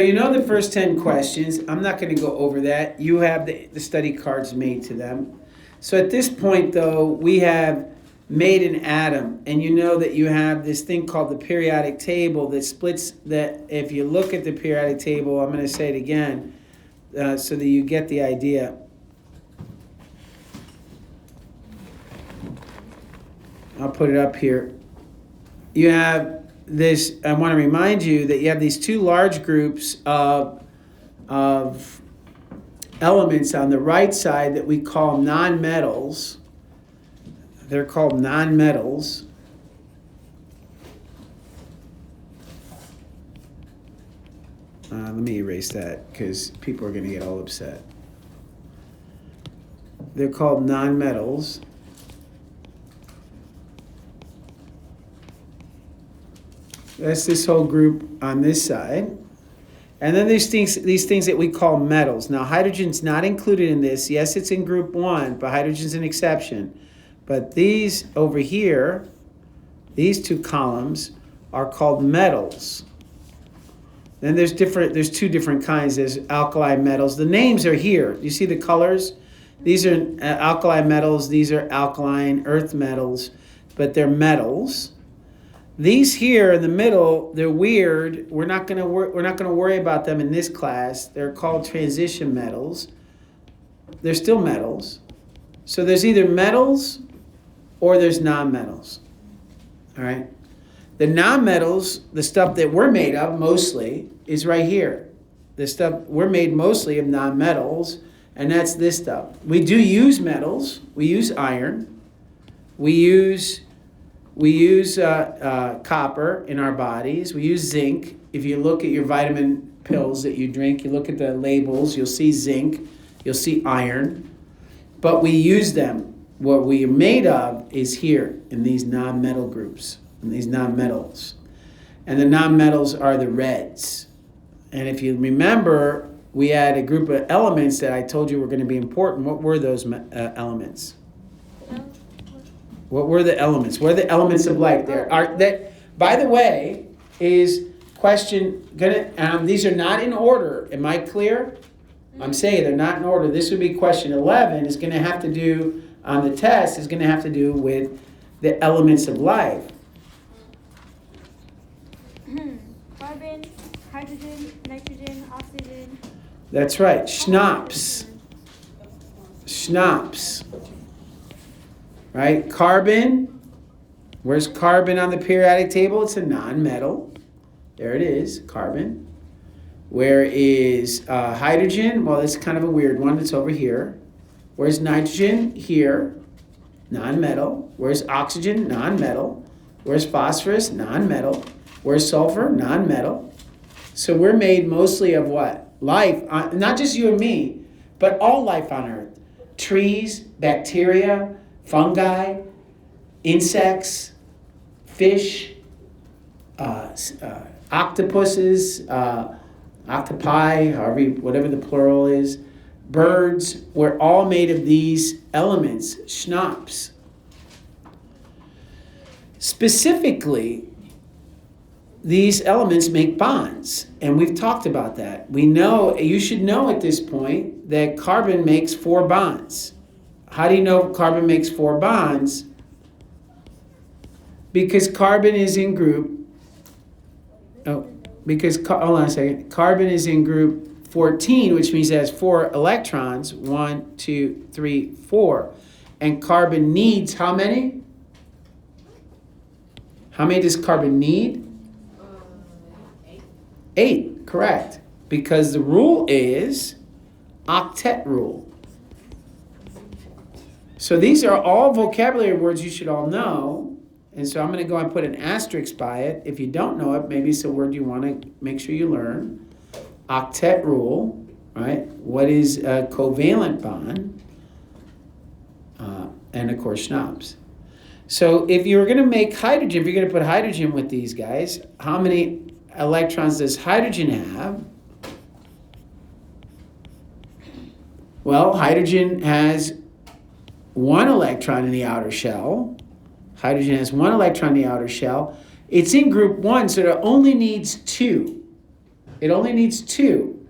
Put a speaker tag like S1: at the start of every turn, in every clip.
S1: you know the first 10 questions. I'm not going to go over that. You have the study cards made to them. So at this point, though, we have made an atom. And you know that you have this thing called the periodic table that splits that. If you look at the periodic table, I'm going to say it again so that you get the idea. I'll put it up here. You have this, I want to remind you that you have these two large groups of elements on the right side that we call nonmetals. They're called nonmetals. Let me erase that because people are going to get all upset. They're called nonmetals. That's this whole group on this side. And then there's these things that we call metals. Now, hydrogen's not included in this. Yes, it's in group 1, but hydrogen's an exception. But these over here, these two columns, are called metals. Then there's two different kinds. There's alkali metals. The names are here. You see the colors? These are alkali metals. These are alkaline earth metals, but they're metals. These here in the middle, they're weird. We're not going to worry about them in this class. They're called transition metals. They're still metals. So there's either metals or there's nonmetals. All right? The nonmetals, the stuff that we're made of mostly, is right here. The stuff we're made mostly of nonmetals, and that's this stuff. We do use metals. We use iron. We use copper in our bodies. We use zinc. If you look at your vitamin pills that you drink, you look at the labels, you'll see zinc, you'll see iron. But we use them. What we are made of is here in these non-metal groups, in these non-metals. And the non-metals are the reds. And if you remember, we had a group of elements that I told you were going to be important. What were those elements? What were the elements? What are the elements of light there? By the way, is question gonna? These are not in order. Am I clear? I'm saying they're not in order. This would be question 11. Is going to have to do on the test. Is going to have to do with the elements of life.
S2: Carbon, hydrogen, nitrogen, oxygen.
S1: That's right. Schnapps. Schnapps. Right? Carbon. Where's carbon on the periodic table? It's a non-metal. There it is, carbon. Where is hydrogen? Well, it's kind of a weird one. It's over here. Where's nitrogen? Here. Non-metal. Where's oxygen? Non-metal. Where's phosphorus? Non-metal. Where's sulfur? Non-metal. So we're made mostly of what? Life. Not just you and me, but all life on Earth. Trees, bacteria, fungi, insects, fish, octopuses, octopi, whatever the plural is, birds. We're all made of these elements, schnapps. Specifically, these elements make bonds, and we've talked about that. We know, you should know at this point, that carbon makes 4 bonds. How do you know carbon makes 4 bonds? Because carbon is in group, hold on a second. Carbon is in group 14, which means it has 4 electrons, 1, 2, 3, 4. And carbon needs how many? How many does carbon need? 8, correct. Because the rule is octet rule. So these are all vocabulary words you should all know. And so I'm going to go and put an asterisk by it. If you don't know it, maybe it's a word you want to make sure you learn. Octet rule, right? What is a covalent bond? And of course, schnapps. So if you're going to make hydrogen, if you're going to put hydrogen with these guys, how many electrons does hydrogen have? Well, hydrogen has 1 electron in the outer shell. Hydrogen has 1 electron in the outer shell. It's in group 1, so it only needs 2. It only needs 2.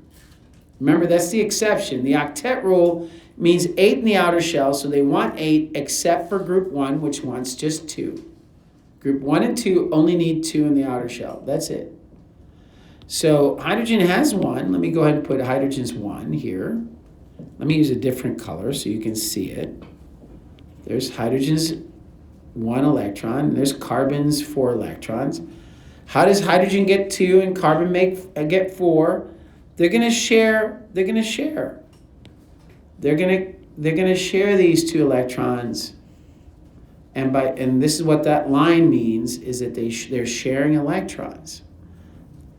S1: Remember, that's the exception. The octet rule means 8 in the outer shell, so they want 8 except for group 1, which wants just 2. Group 1 and 2 only need 2 in the outer shell. That's it. So hydrogen has 1. Let me go ahead and put hydrogen's 1 here. Let me use a different color so you can see it. There's hydrogen's 1 electron. There's carbon's 4 electrons. How does hydrogen get 2 and carbon get 4? They're gonna share. They're gonna share. They're gonna share these 2 electrons. And this is what that line means, is that they're sharing electrons.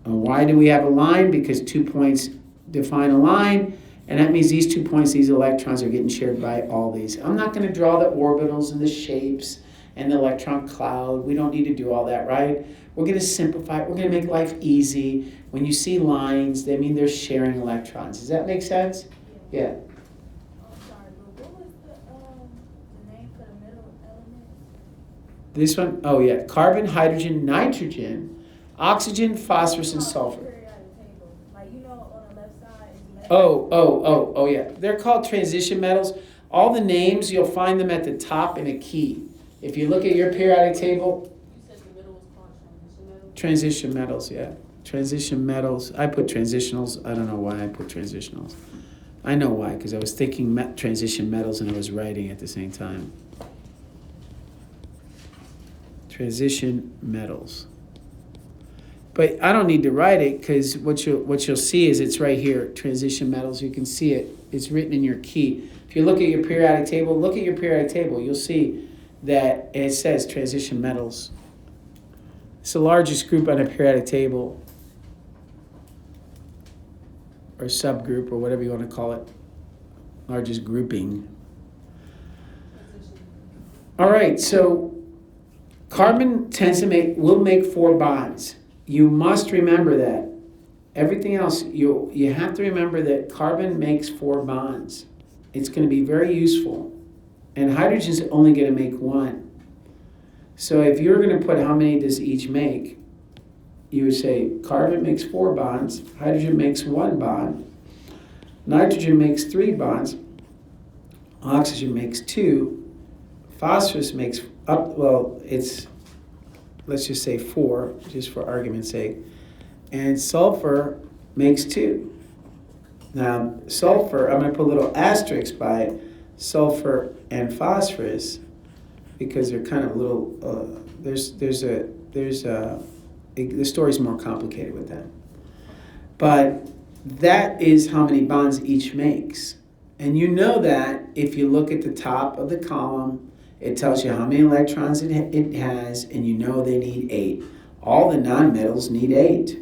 S1: And why do we have a line? Because 2 points define a line, and that means these 2 points, these electrons are getting shared by all these. I'm not going to draw the orbitals and the shapes and the electron cloud. We don't need to do all that, right? We're going to simplify it. We're going to make life easy. When you see lines, they mean they're sharing electrons. Does that make sense? Yeah. This one, oh yeah, carbon, hydrogen, nitrogen, oxygen, phosphorus, and sulfur. Oh yeah. They're called transition metals. All the names, you'll find them at the top in a key. If you look at your periodic table.
S3: You said the middle was called
S1: transition metals, yeah. Transition metals. I put transitionals. I don't know why I put transitionals. I know why, because I was thinking transition metals and I was writing at the same time. Transition metals. But I don't need to write it, because what you'll see is it's right here, transition metals. You can see it. It's written in your key. If you look at your periodic table, you'll see that it says transition metals. It's the largest group on a periodic table, or subgroup, or whatever you want to call it. Largest grouping. All right, so carbon will make 4 bonds. You must remember that. Everything else, you have to remember that carbon makes 4 bonds. It's going to be very useful. And hydrogen's only going to make 1. So if you're going to put how many does each make, you would say carbon makes 4 bonds, hydrogen makes 1 bond, nitrogen makes 3 bonds, oxygen makes 2, phosphorus makes let's just say 4, just for argument's sake. And sulfur makes 2. Now, sulfur, I'm going to put a little asterisk by sulfur and phosphorus, because they're kind of a little, the story's more complicated with that. But that is how many bonds each makes. And you know that if you look at the top of the column, it tells you how many electrons it has, and you know they need 8. All the nonmetals need 8.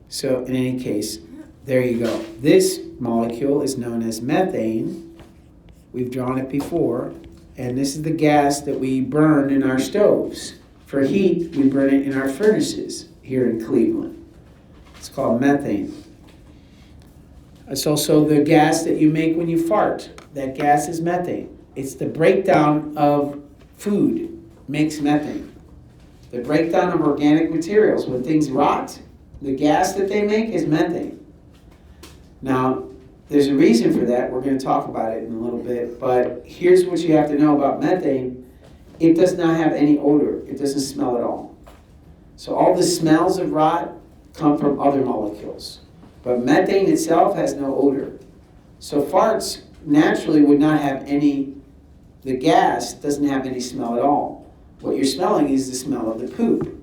S1: So in any case, there you go. This molecule is known as methane. We've drawn it before, and this is the gas that we burn in our stoves. For heat, we burn it in our furnaces here in Cleveland. It's called methane. It's also the gas that you make when you fart. That gas is methane. It's the breakdown of food makes methane. The breakdown of organic materials, when things rot, the gas that they make is methane. Now, there's a reason for that. We're going to talk about it in a little bit. But here's what you have to know about methane. It does not have any odor. It doesn't smell at all. So all the smells of rot come from other molecules. But methane itself has no odor. So farts naturally would not have any. The gas doesn't have any smell at all. What you're smelling is the smell of the poop.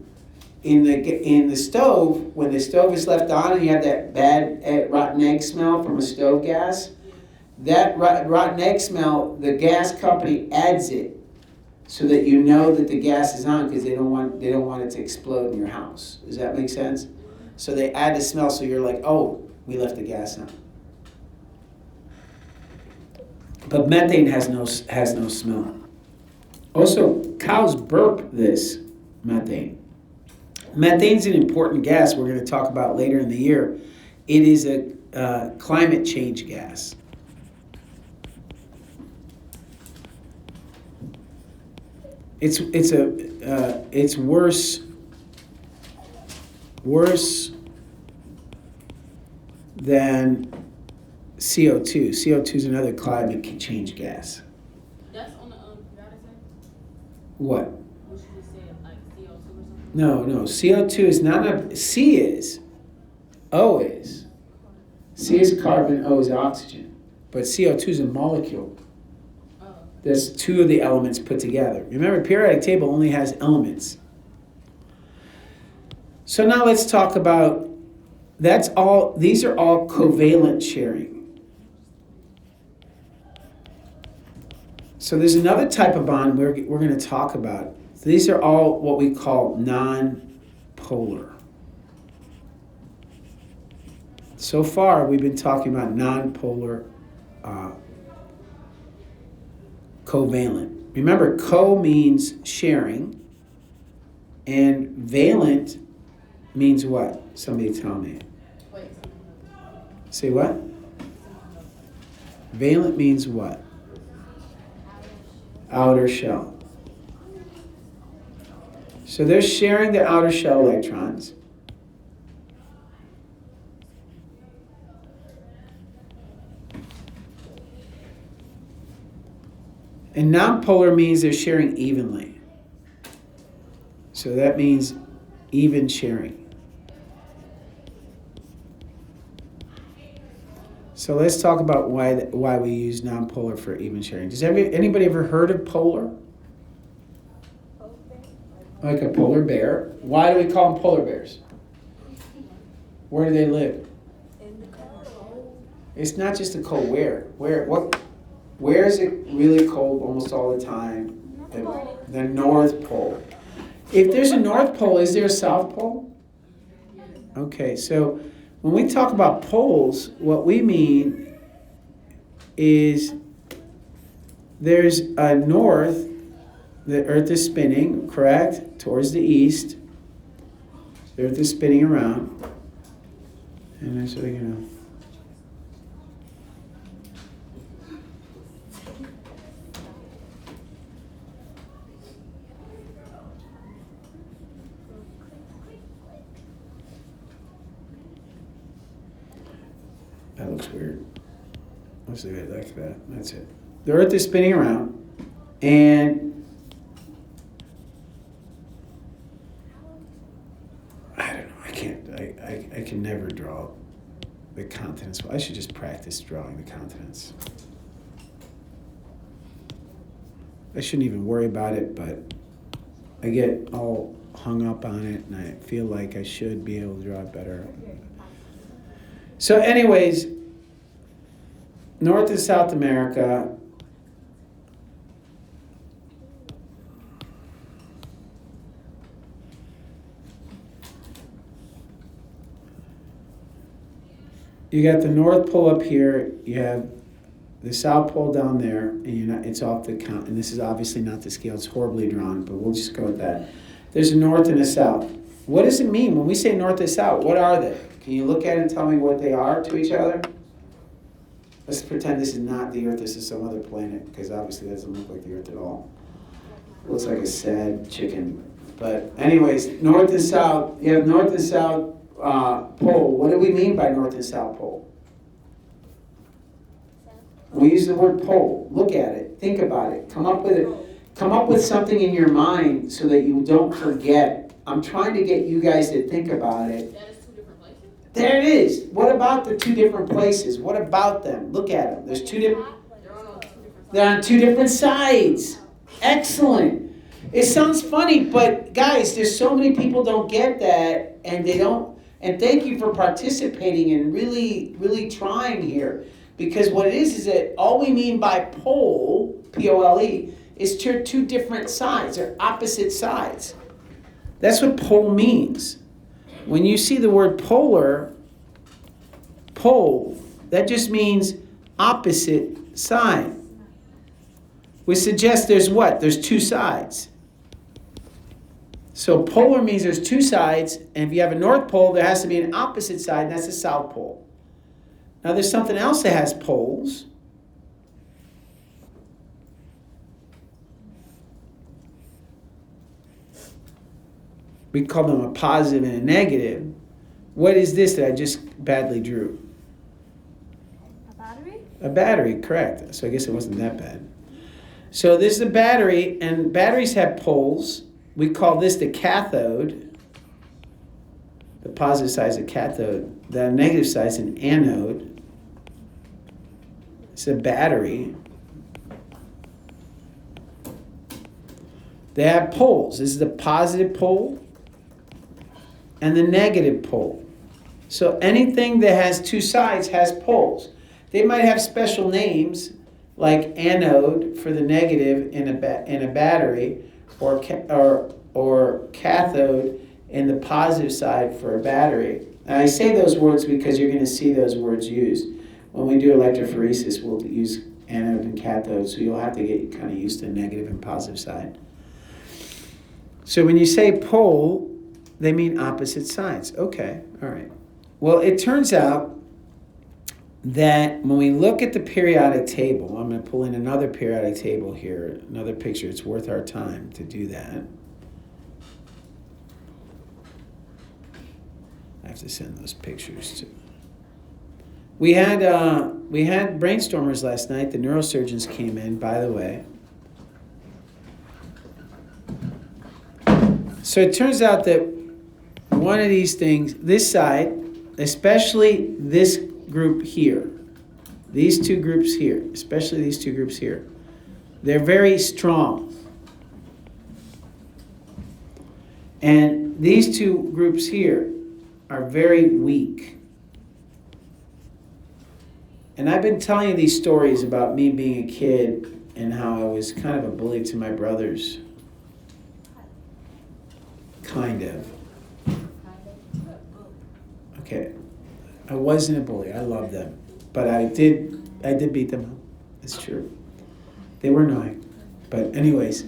S1: In the stove, when the stove is left on and you have that bad rotten egg smell from a stove gas, that rotten egg smell, the gas company adds it so that you know that the gas is on, because they don't want it to explode in your house. Does that make sense? So they add the smell, so you're like, oh, we left the gas on. But methane has no smell. Also, cows burp this methane. Methane's an important gas we're going to talk about later in the year. It is a climate change gas. It's worse than CO2. CO2 is another climate change gas.
S3: That's on the data set?
S1: What?
S3: What you just said, like CO2 or something?
S1: No, CO2 is not a, C is. O is. C is carbon, O is oxygen. But CO2 is a molecule.
S3: Oh.
S1: There's two of the elements put together. Remember, periodic table only has elements. So now let's talk about, these are all covalent sharing. So there's another type of bond we're going to talk about. These are all what we call non-polar. So far, we've been talking about non-polar covalent. Remember, co means sharing, and valent means what? Somebody tell me.
S3: Wait.
S1: Say what? Valent means what? Outer shell. So they're sharing the outer shell electrons. And nonpolar means they're sharing evenly. So that means even sharing. So let's talk about why we use nonpolar for even sharing. Does anybody ever heard of polar? Like a polar bear. Why do we call them polar bears? Where do they live?
S2: In the cold.
S1: It's not just a cold where. Where is it really cold almost all the time? The North Pole. If there's a North Pole, is there a South Pole? Okay, so when we talk about poles, what we mean is there's a north, the Earth is spinning, correct, towards the east. The Earth is spinning around. And so, that looks weird. Let's leave it like that. That's it. The Earth is spinning around, and I don't know. I can't. I can never draw the continents. I should just practice drawing the continents. I shouldn't even worry about it, but I get all hung up on it, and I feel like I should be able to draw it better. So anyways, North and South America, you got the North Pole up here, you have the South Pole down there, and it's off the count, and this is obviously not the scale, it's horribly drawn, but we'll just go with that. There's a North and a South. What does it mean when we say North and South? What are they? Can you look at it and tell me what they are to each other? Let's pretend this is not the Earth, this is some other planet, because obviously it doesn't look like the Earth at all. It looks like a sad chicken. But anyways, North and South, you have North and South pole. What do we mean by North and South pole? We use the word pole. Look at it. Think about it. Come up with it. Come up with something in your mind so that you don't forget. I'm trying to get you guys to think about it.
S3: That is two different places?
S1: There it is. What about the two different places? What about them? Look at them. There's two different. They're on two different sides. Excellent. It sounds funny, but guys, there's so many people don't get that, and they don't. And thank you for participating and really, really trying here, because what it is that all we mean by pole, P-O-L-E, is two different sides. They're opposite sides. That's what pole means. When you see the word polar, pole, that just means opposite side. We suggest there's what? There's two sides. So polar means there's two sides, and if you have a North Pole, there has to be an opposite side, and that's the South Pole. Now there's something else that has poles. We call them a positive and a negative. What is this that I just badly drew? A battery, correct. So I guess it wasn't that bad. So this is a battery, and batteries have poles. We call this the cathode. The positive side is a cathode. The negative side is an anode. It's a battery. They have poles. This is the positive pole and the negative pole. So anything that has two sides has poles. They might have special names like anode for the negative in a battery, or cathode in the positive side for a battery. And I say those words because you're going to see those words used. When we do electrophoresis, we'll use anode and cathode, so you'll have to get kind of used to negative and positive side. So when you say pole, they mean opposite sides. Okay, all right. Well, it turns out that when we look at the periodic table, I'm going to pull in another periodic table here, another picture. It's worth our time to do that. I have to send those pictures to. We had brainstormers last night. The neurosurgeons came in, by the way. So it turns out that one of these things, this side, especially this group here, these two groups here, especially these two groups here, they're very strong. And these two groups here are very weak. And I've been telling you these stories about me being a kid and how I was kind of a bully to my brothers. Kind of. Okay. I wasn't a bully. I loved them. But I did beat them up. It's true. They were annoying. But anyways,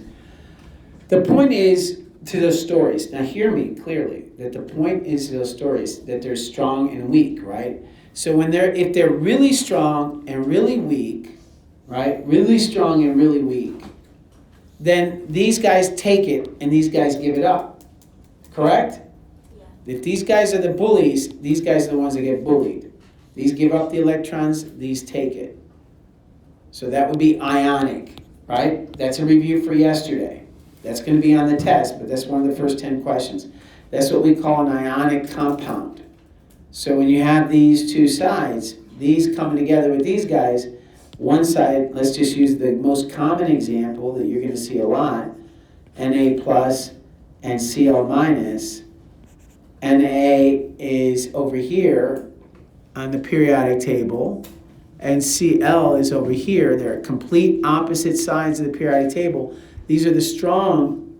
S1: the point is to those stories. Now hear me clearly, that the point is to those stories that they're strong and weak, right? So if they're really strong and really weak, right? Really strong and really weak, then these guys take it and these guys give it up. Correct? Yeah. If these guys are the bullies, these guys are the ones that get bullied. These give up the electrons, these take it. So that would be ionic, right? That's a review for yesterday. That's going to be on the test, but that's one of the first 10 questions. That's what we call an ionic compound. So when you have these two sides, these coming together with these guys, one side, let's just use the most common example that you're going to see a lot, Na plus and Cl minus. Na is over here on the periodic table, and Cl is over here. They're complete opposite sides of the periodic table. These are the strong,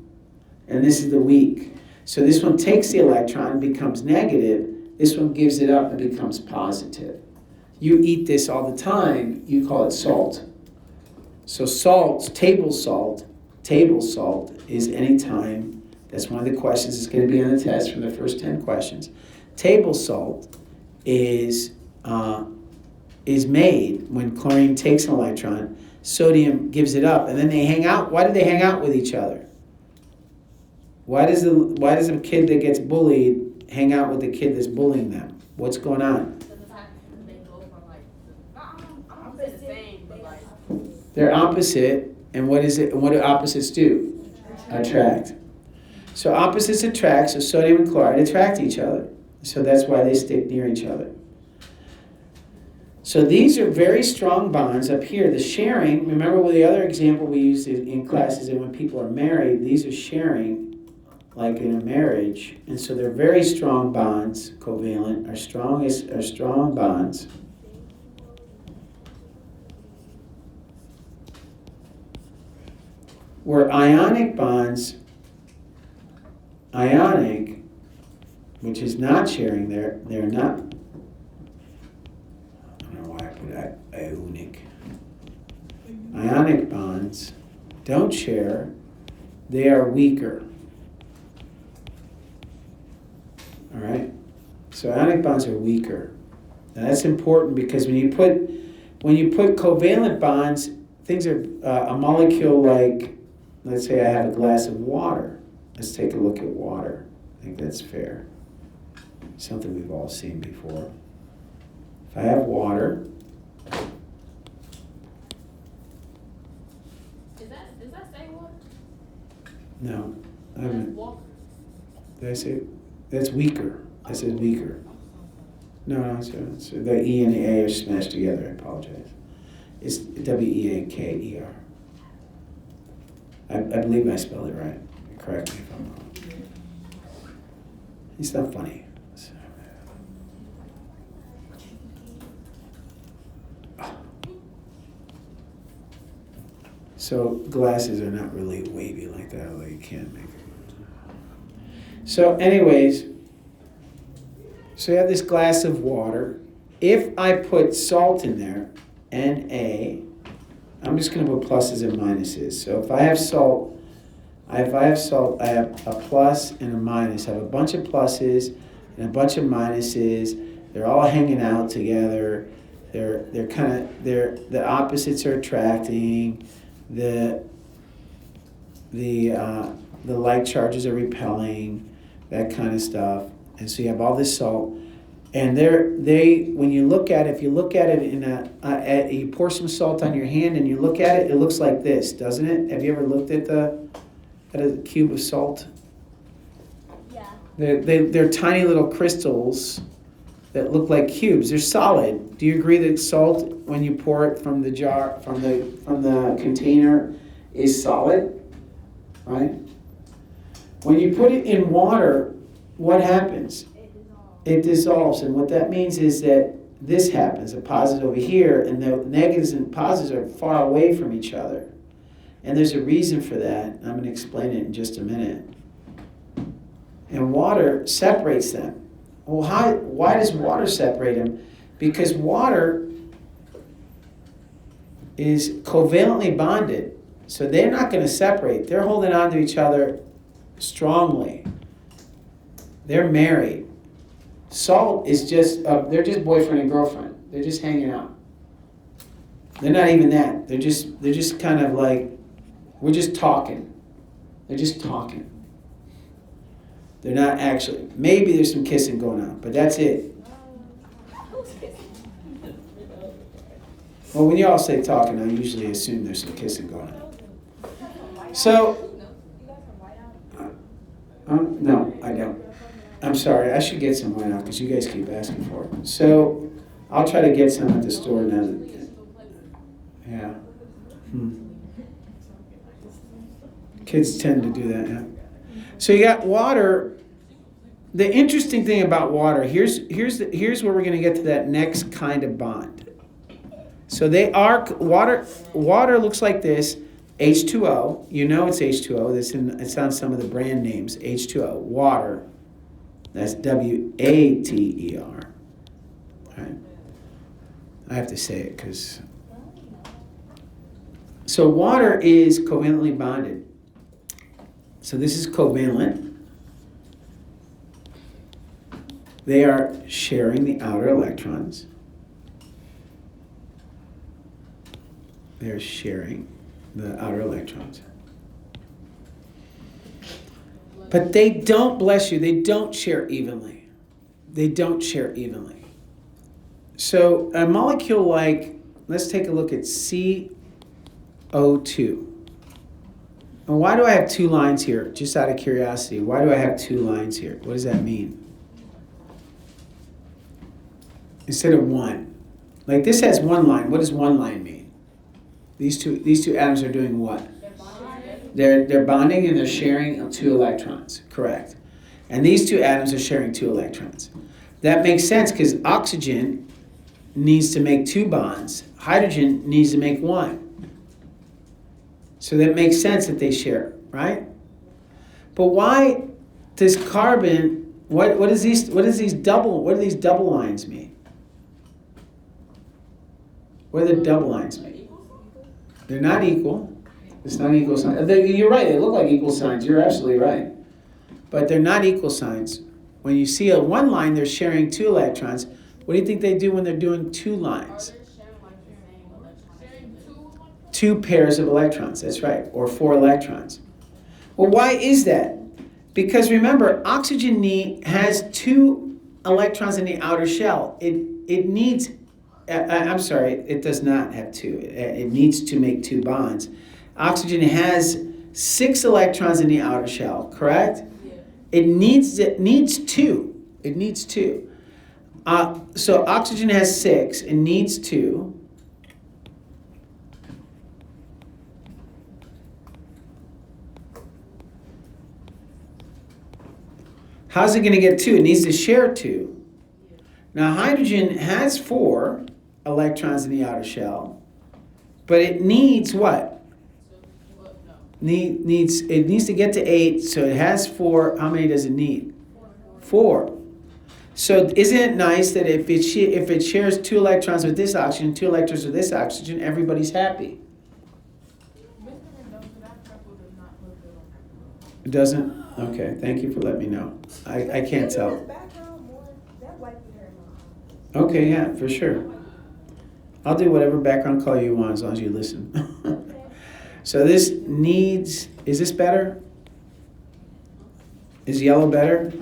S1: and this is the weak. So this one takes the electron, becomes negative. This one gives it up and becomes positive. You eat this all the time. You call it salt. So salt, table salt is any time. That's one of the questions that's going to be on the test from the first 10 questions. Table salt is made when chlorine takes an electron, sodium gives it up, and then they hang out. Why do they hang out with each other? Why does a kid that gets bullied hang out with the kid that's bullying them? What's going on? They're opposite, and what is it? And what do opposites do? Attract. So opposites attract, so sodium and chloride attract each other. So that's why they stick near each other. So these are very strong bonds up here. The sharing, remember the other example we used in classes is when people are married, these are sharing like in a marriage. And so they're very strong bonds, covalent, are strong bonds. Where ionic bonds, which is not sharing, they're not, I don't know why I put that, ionic. Ionic bonds don't share, they are weaker. All right? So ionic bonds are weaker. Now that's important because when you put covalent bonds, things are a molecule like, let's say I have a glass of water. Let's take a look at water. I think that's fair. Something we've all seen before. If I have water, I say? That's weaker. I said weaker. No, so the E and the A are smashed together. I apologize. It's Weaker. I believe I spelled it right. Correct me if I'm wrong. It's not funny. So glasses are not really wavy like that, although you can make it. So anyways, so you have this glass of water. If I put salt in there, Na, I'm just going to put pluses and minuses. So if I have salt, I have a plus and a minus. I have a bunch of pluses and a bunch of minuses. They're all hanging out together. The opposites are attracting. The like charges are repelling, that kind of stuff. And so you have all this salt, and when you look at it, if you look at it you pour some salt on your hand and you look at it, it looks like this, doesn't it? Have you ever looked at a cube of salt?
S2: Yeah.
S1: They're tiny little crystals that look like cubes. They're solid. Do you agree that salt, when you pour it from the jar, from the container, is solid? Right? When you put it in water, what happens? It dissolves. And what that means is that this happens, a positive over here, and the negatives and positives are far away from each other. And there's a reason for that. I'm going to explain it in just a minute. And water separates them. Well, why does water separate them? Because water is covalently bonded. So they're not going to separate. They're holding on to each other strongly. They're married. Salt is they're just boyfriend and girlfriend. They're just hanging out. They're not even that. They're just kind of like, we're just talking. They're just talking. They're not actually. Maybe there's some kissing going on, but that's it. Well, when you all say talking, I usually assume there's some kissing going on. So, no, I don't. I'm sorry. I should get some right now because you guys keep asking for it. So, I'll try to get some at the store now. Yeah. Kids tend to do that, yeah. So you got water. The interesting thing about water, here's where we're going to get to that next kind of bond. So they are water. Water looks like this. H2O. You know it's H2O. It's on some of the brand names. H2O. Water. That's Water. Right? I have to say it because. So water is covalently bonded. So this is covalent. They are sharing the outer electrons. They're sharing the outer electrons. But they don't, bless you, they don't share evenly. They don't share evenly. So a molecule like, let's take a look at CO2. And why do I have two lines here? Just out of curiosity, why do I have two lines here? What does that mean? Instead of one. Like this has one line. What does one line mean? These two atoms are doing what? They're bonding and they're sharing two electrons. Correct. And these two atoms are sharing two electrons. That makes sense because oxygen needs to make two bonds. Hydrogen needs to make one. So that makes sense that they share, right? But why does carbon? What do these double lines mean? What do the double lines mean? They're not equal. It's not equal signs. You're right. They look like equal signs. You're absolutely right. But they're not equal signs. When you see a one line, they're sharing two electrons. What do you think they do when they're doing two lines? Two pairs of electrons. That's right. Or four electrons. Well, why is that? Because remember, oxygen has two electrons in the outer shell. It needs. I'm sorry, it does not have two. It needs to make two bonds. Oxygen has 6 electrons in the outer shell, correct? Yeah. It needs two. It needs two. So oxygen has 6. It needs 2. How's it going to get 2? It needs to share 2. Now hydrogen has 4 electrons in the outer shell, but it needs what? It needs to get to 8, so it has 4. How many does it need? 4. So isn't it nice that if it shares 2 electrons with this oxygen, 2 electrons with this oxygen, everybody's happy? It doesn't? Okay, thank you for letting me know. I can't tell. Okay, yeah, for sure. I'll do whatever background color you want as long as you listen. So this needs, is this better? Is yellow better?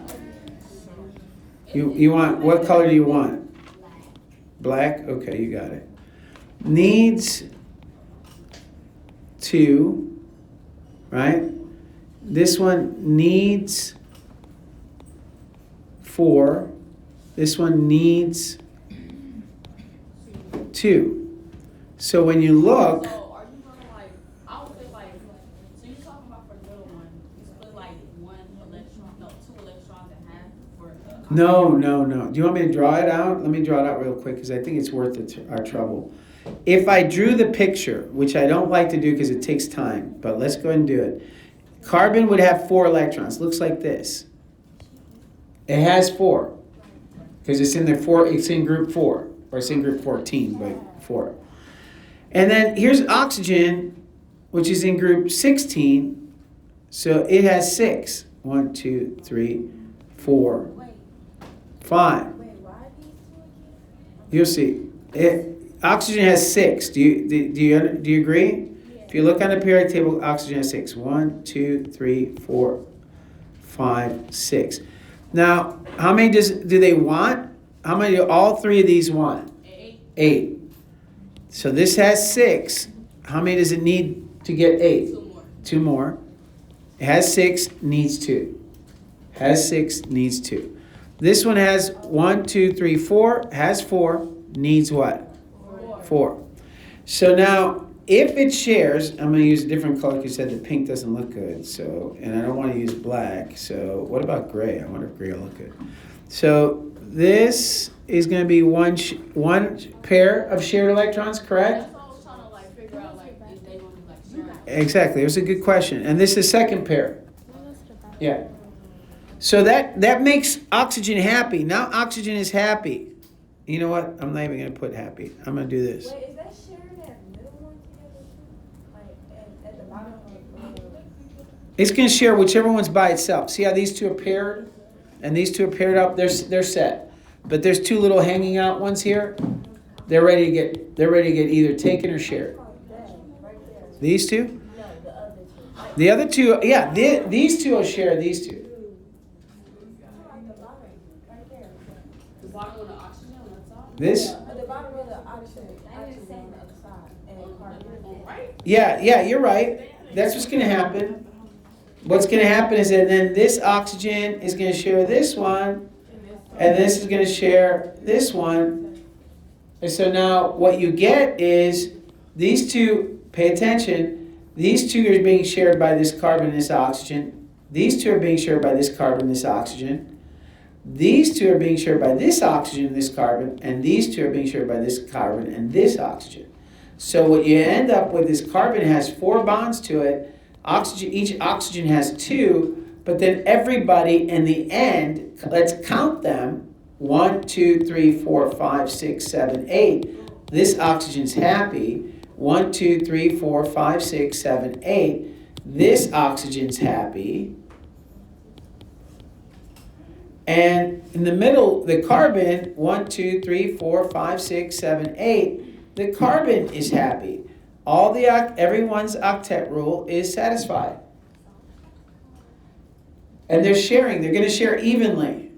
S1: You want, what color do you want? Black? Okay, you got it. Needs 2, right? This one needs 4. This one needs 2. So when you look,
S3: So are you gonna like? I would say like. So you're talking about for the little one, you split like 1 electron, no, 2 electrons in half for.
S1: No. Do you want me to draw it out? Let me draw it out real quick because I think it's worth our trouble. If I drew the picture, which I don't like to do because it takes time, but let's go ahead and do it. Carbon would have 4 electrons. Looks like this. It has 4 because it's in It's in group 4, or it's in group 14, but 4. And then here's oxygen, which is in group 16. So it has 6. 1, 2, 3, 4, 5. You'll see. Oxygen has 6. Do you agree? If you look on the periodic table, oxygen has 6. 1, 2, 3, 4, 5, 6. Now, how many do they want? How many do all 3 of these want? 8. So this has 6. How many does it need to get 8? 2 more. It has 6, needs 2. Has 6, needs 2. This one has 1, 2, 3, 4. Has 4, needs what? 4. So now, if it shares, I'm going to use a different color because you said the pink doesn't look good. So, and I don't want to use black. So what about gray? I wonder if gray will look good. So this is going to be one pair of shared electrons, correct?
S3: That's what I was trying to like figure out like if they want to like share.
S1: Exactly. It was a good question. And this is the second pair. Yeah. So that makes oxygen happy. Now oxygen is happy. You know what? I'm not even going to put happy. I'm going to do this.
S4: Wait, is that sharing that middle one together too? Like at the bottom
S1: It's going to share whichever one's by itself. See how these 2 are paired? And these 2 are paired up. They're set. But there's 2 little hanging out ones here. They're ready to get either taken or shared. These 2? The other 2, yeah, these 2 will share these 2.
S3: The bottom of the oxygen on that side.
S1: This?
S4: at the bottom of the oxygen on the other side and carbon.
S3: Right.
S1: Yeah, you're right. That's what's going to happen. What's going to happen is that then this oxygen is going to share this one, and this is going to share this one. And so now what you get is these 2, pay attention, these 2 are being shared by this carbon and this oxygen. These 2 are being shared by this carbon and this oxygen. These 2 are being shared by this oxygen and this carbon, and these 2 are being shared by this carbon and this oxygen. So what you end up with is carbon has 4 bonds to it. Each oxygen has 2, but then everybody in the end, let's count them. 1, 2, 3, 4, 5, 6, 7, 8. This oxygen's happy. 1, 2, 3, 4, 5, 6, 7, 8. This oxygen's happy. And in the middle, the carbon, 1, 2, 3, 4, 5, 6, 7, 8, the carbon is happy. Everyone's octet rule is satisfied. And they're sharing. They're going to share evenly.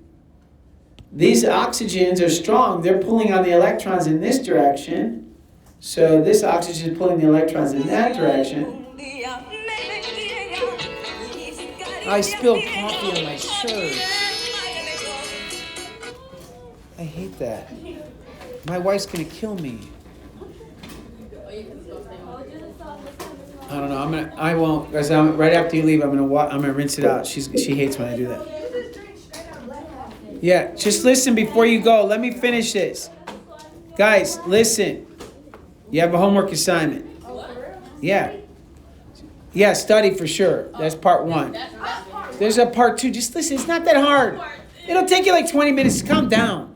S1: These oxygens are strong. They're pulling on the electrons in this direction. So this oxygen is pulling the electrons in that direction. I spilled coffee on my shirt. I hate that. My wife's gonna kill me. I don't know. I won't. Because right after you leave, I'm gonna rinse it out. She hates when I do that. Yeah, just listen before you go. Let me finish this. Guys, listen. You have a homework assignment. Yeah. Yeah, study for sure. That's part 1. There's a part 2. Just listen. It's not that hard. It'll take you like 20 minutes. Calm down.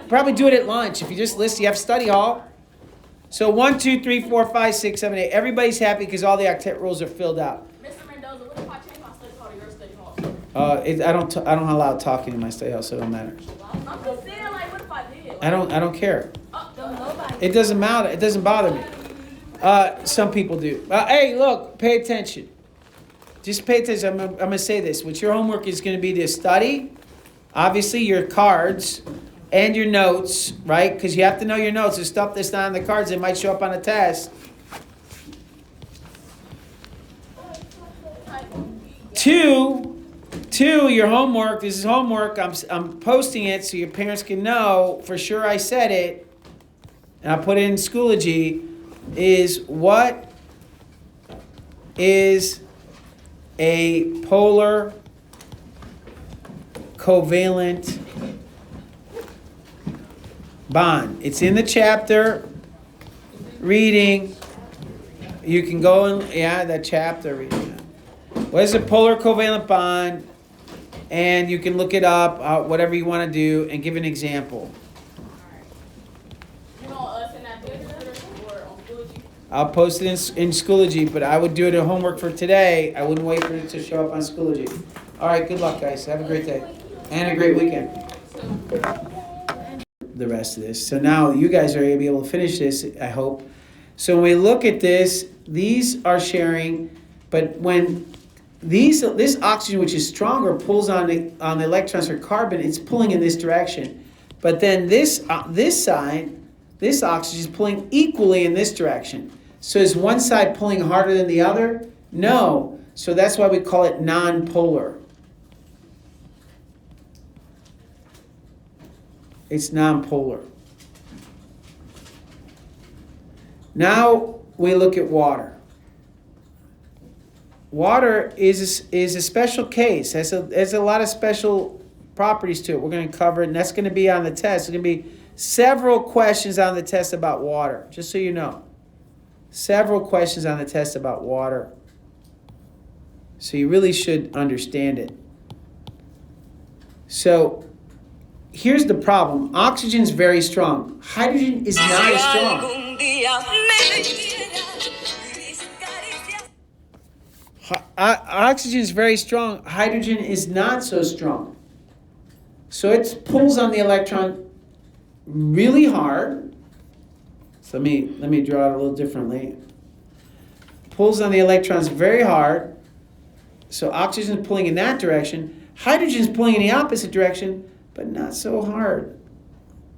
S1: Probably do it at lunch. If you just listen, you have study hall. So 1, 2, 3, 4, 5, 6, 7, 8. Everybody's happy because all the octet rules are filled out.
S3: Mr. Mendoza, what if I change my study hall to your study hall?
S1: I don't allow talking in my study hall, so it don't matter.
S3: I'm just saying, like, what if I did?
S1: I don't care.
S3: Nobody.
S1: It doesn't matter. It doesn't bother me. Some people do. Hey, look, pay attention. Just pay attention. I'm gonna say this. What your homework is going to be to study, obviously your cards and your notes, right? Because you have to know your notes. There's stuff that's not on the cards that might show up on a test. 2, your homework. This is homework. I'm posting it so your parents can know for sure I said it. And I'll put it in Schoology. Is what is a polar covalent bond? It's in the chapter reading. You can go and that chapter reading. What is a polar covalent bond? And you can look it up, whatever you want to do, and give an example.
S3: You know, send that picture or on Schoology?
S1: I'll post it in Schoology, but I would do it at homework for today. I wouldn't wait for it to show up on Schoology. All right, good luck, guys. Have a great day. And a great weekend. The rest of this. So now you guys are going to be able to finish this, I hope. So when we look at this, these are sharing, but when this oxygen, which is stronger, pulls on the electrons for carbon, it's pulling in this direction. But then this side, this oxygen is pulling equally in this direction. So is one side pulling harder than the other? No. So that's why we call it non-polar. It's non-polar. Now we look at water. Water is a special case. Has a lot of special properties to it. We're going to cover it, and that's going to be on the test. There's going to be several questions on the test about water, just so you know. Several questions on the test about water. So you really should understand it. So here's the problem. Oxygen is very strong. Hydrogen is not as strong. Oxygen is very strong. Hydrogen is not so strong. So it pulls on the electron really hard. So let me draw it a little differently. Pulls on the electrons very hard. So oxygen is pulling in that direction. Hydrogen is pulling in the opposite direction, but not so hard.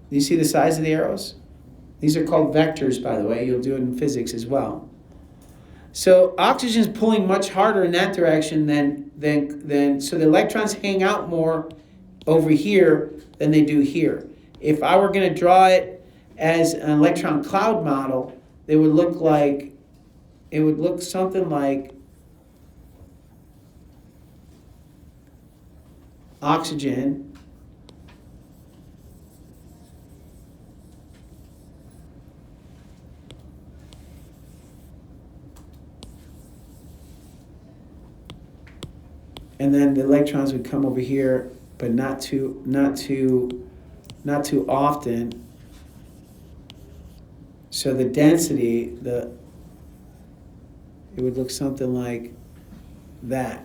S1: Do you see the size of the arrows? These are called vectors, by the way. You'll do it in physics as well. So oxygen is pulling much harder in that direction than so the electrons hang out more over here than they do here. If I were going to draw it as an electron cloud model, it would look something like oxygen and then the electrons would come over here, but not too often. So the density, it would look something like that.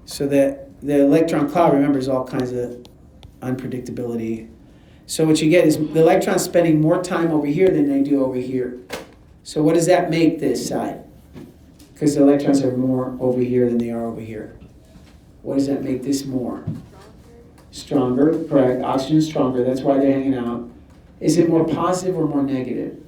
S1: So that the electron cloud, remember, is all kinds of unpredictability. So what you get is the electrons spending more time over here than they do over here. So what does that make this side? Because the electrons are more over here than they are over here. What does that make this more? Stronger, correct. Oxygen is stronger. That's why they're hanging out. Is it more positive or more negative?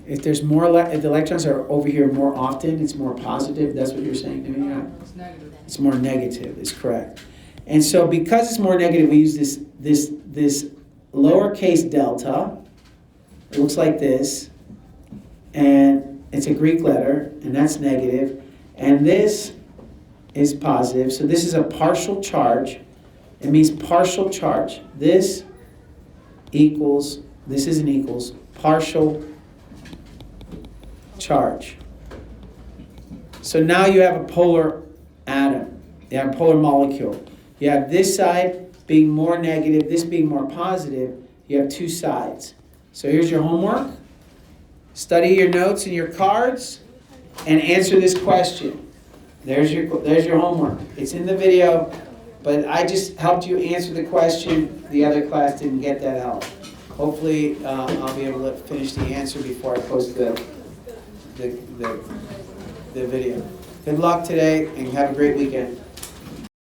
S1: If there's more, if the electrons are over here more often, it's more positive. That's what you're saying to me? Yeah?
S5: It's negative.
S1: It's more negative. Is correct. And so because it's more negative, we use this lowercase delta. It looks like this, and it's a Greek letter, and that's negative, and this is positive. So this is a partial charge. It means partial charge. This equals, this isn't equals, partial charge. So now you have a polar atom. You have a polar molecule. You have this side being more negative, this being more positive. You have two sides. So here's your homework. Study your notes and your cards and answer this question. There's your homework. It's in the video, but I just helped you answer the question. The other class didn't get that help. Hopefully, I'll be able to finish the answer before I post the video. Good luck today and have a great weekend.